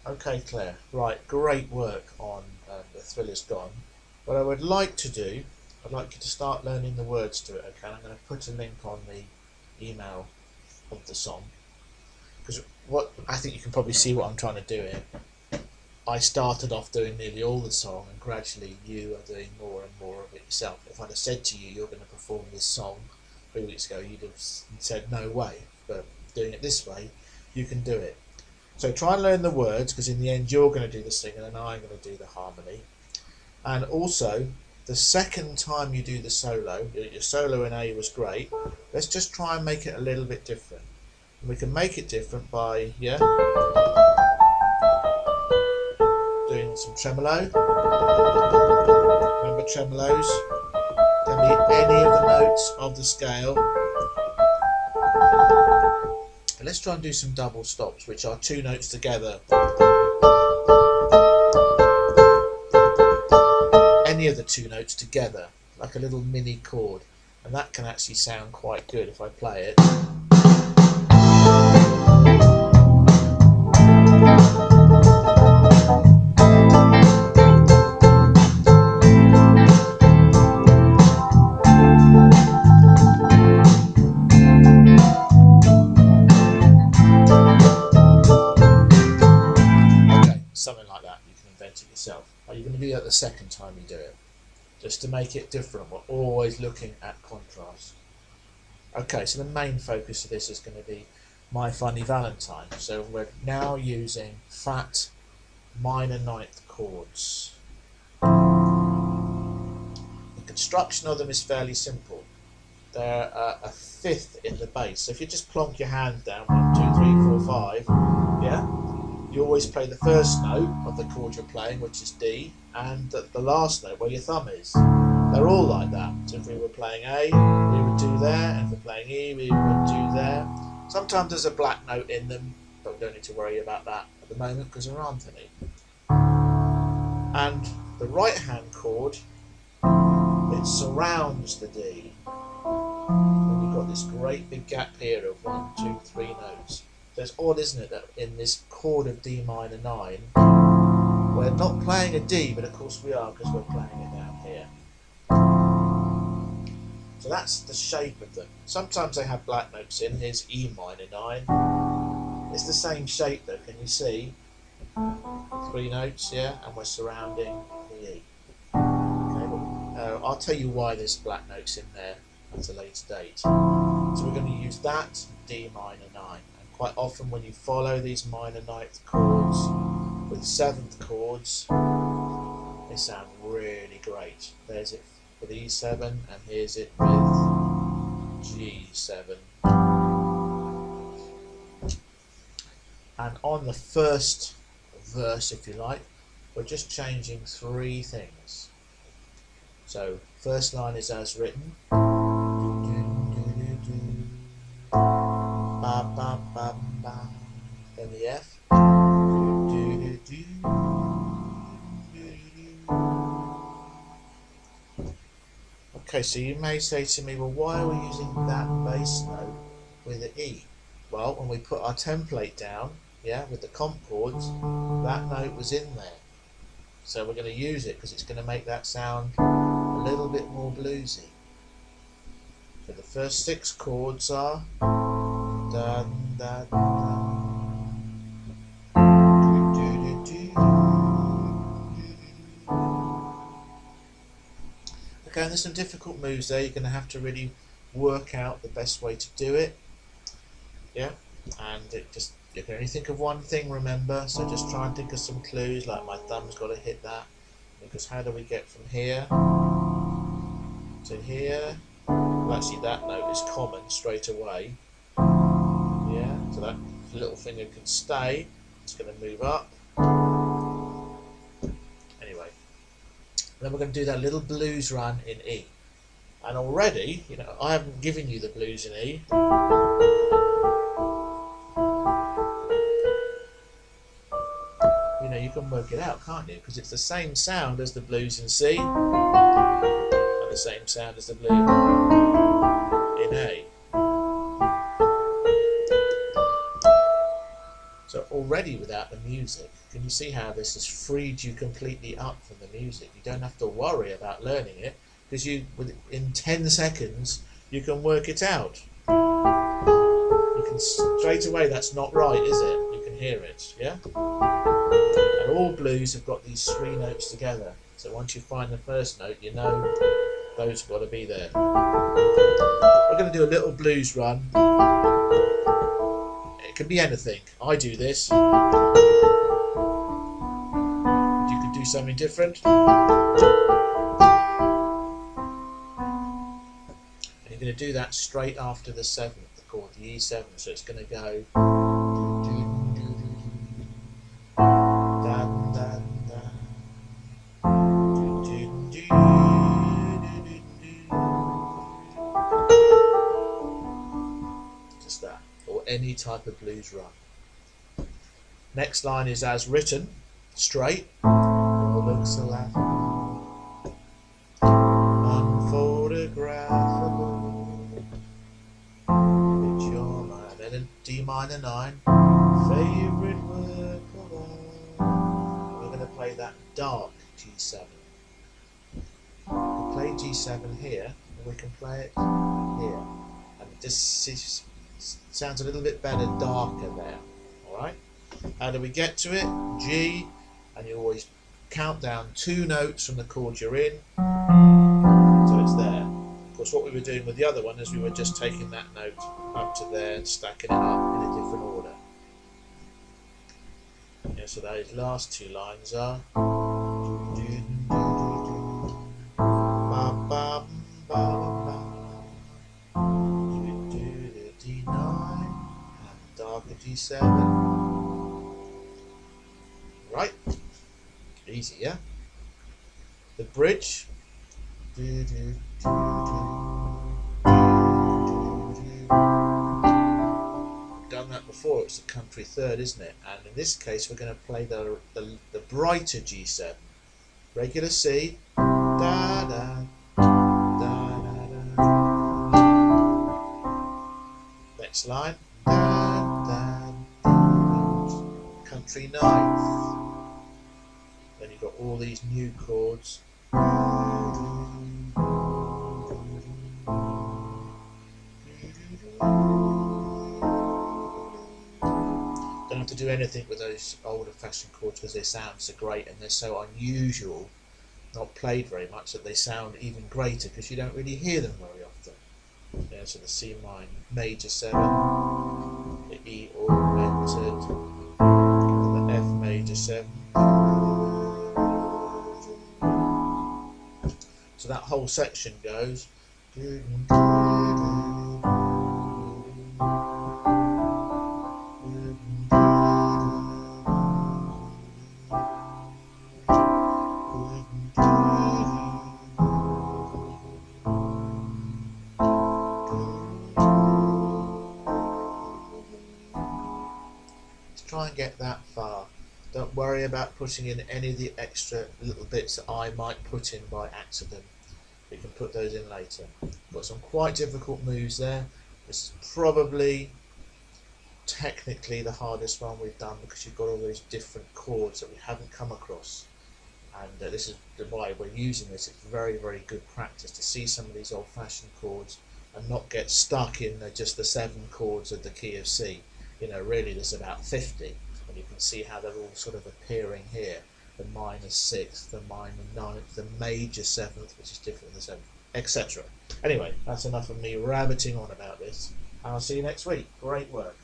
Okay, Claire. Right, great work on The Thrill Is Gone. What I would like to do, I'd like you to start learning the words to it. Okay, I'm going to put a link on the email of the song, because what I think you can probably see what I'm trying to do here. I started off doing nearly all the song, and gradually you are doing more and more of it yourself. If I'd have said to you, you're going to perform this song 3 weeks ago, you'd have said no way. But doing it this way, you can do it. So try and learn the words, because in the end you're going to do the singing and I'm going to do the harmony. And also, the second time you do the solo, your solo in A was great. Let's just try and make it a little bit different. And we can make it different by, doing some tremolo. Remember tremolos? Can be any of the notes of the scale. And let's try and do some double stops, which are 2 notes together. Any of the 2 notes together, like a little mini chord. And that can actually sound quite good if I play it. Something like that, you can invent it yourself. Are you going to do that the second time you do it? Just to make it different, we're always looking at contrast. Okay, so the main focus of this is going to be My Funny Valentine. So we're now using fat minor ninth chords. The construction of them is fairly simple. They're a fifth in the bass. So if you just plonk your hand down, 1, 2, 3, 4, 5, yeah. You always play the first note of the chord you're playing, which is D, and the last note where your thumb is. They're all like that. So if we were playing A, we would do there, and if we're playing E, we would do there. Sometimes there's a black note in them, but we don't need to worry about that at the moment because there aren't any. And the right hand chord, it surrounds the D. And we've got this great big gap here of 1, 2, 3 notes. So it's odd, isn't it, that in this chord of D minor 9, we're not playing a D, but of course we are because we're playing it down here. So that's the shape of them. Sometimes they have black notes in. Here's E minor 9. It's the same shape though, can you see? 3 notes, yeah, and we're surrounding the E. Okay, well, I'll tell you why there's black notes in there at a later date. So we're going to use that D minor 9. Quite often when you follow these minor ninth chords with 7th chords, they sound really great. There's it with E7 and here's it with G7. And on the first verse, if you like, we're just changing 3 things. So first line is as written. Ba, ba, ba, ba. Then the F. Okay, so you may say to me, well, why are we using that bass note with the E? Well, when we put our template down, yeah, with the comp chords, that note was in there. So we're going to use it because it's going to make that sound a little bit more bluesy. So the first 6 chords are da, da, da. Okay, and there's some difficult moves there. You're going to have to really work out the best way to do it. Yeah, and you can only think of one thing, remember, so just try and think of some clues, like my thumb's got to hit that, because how do we get from here to here? Well, actually that note is common straight away. Yeah, so that little finger can stay. It's going to move up. Anyway, then we're going to do that little blues run in E. And already, you know, I haven't given you the blues in E. You know, you can work it out, can't you? Because it's the same sound as the blues in C, and the same sound as the blues in A. So already without the music. Can you see how this has freed you completely up from the music? You don't have to worry about learning it, because in 10 seconds you can work it out. You can straight away, that's not right, is it? You can hear it, yeah? And all blues have got these 3 notes together. So once you find the first note, you know those have got to be there. We're going to do a little blues run. It can be anything. I do this. You could do something different. And you're going to do that straight after the 7th chord, the E7. So it's going to go. Just that, or any type of blues run. Next line is as written, straight. Your looks are laughable, unphotographable. It's your mind. And then D minor 9, favourite work of art. We're going to play that dark G7. We play G7 here, and we can play it here. And this sounds a little bit better darker there. Alright? How do we get to it? G, and you always count down 2 notes from the chord you're in, so it's there. Of course, what we were doing with the other one is we were just taking that note up to there and stacking it up in a different order. Yeah, so those last 2 lines are D9 and darker G7. Right, easy, yeah? The bridge. We've done that before, it's a country third, isn't it? And in this case we're going to play the brighter G7. Regular C, da da, da da da. Next line, da da da. Country ninth. Then you've got all these new chords. Don't have to do anything with those older-fashioned chords because they sound so great and they're so unusual, not played very much, that they sound even greater because you don't really hear them very often. Yeah, so the C minor, major 7, the E augmented, the F major 7. So that whole section goes. Try and get that far. Don't worry about putting in any of the extra little bits that I might put in by accident. We can put those in later. Got some quite difficult moves there. This is probably technically the hardest one we've done because you've got all those different chords that we haven't come across. And this is why we're using this. It's very, very good practice to see some of these old-fashioned chords and not get stuck in just the 7 chords of the key of C. You know, really there's about 50, and you can see how they're all sort of appearing here. The minor 6th, the minor 9th, the major 7th, which is different than the 7th, etc. Anyway, that's enough of me rabbiting on about this. I'll see you next week. Great work.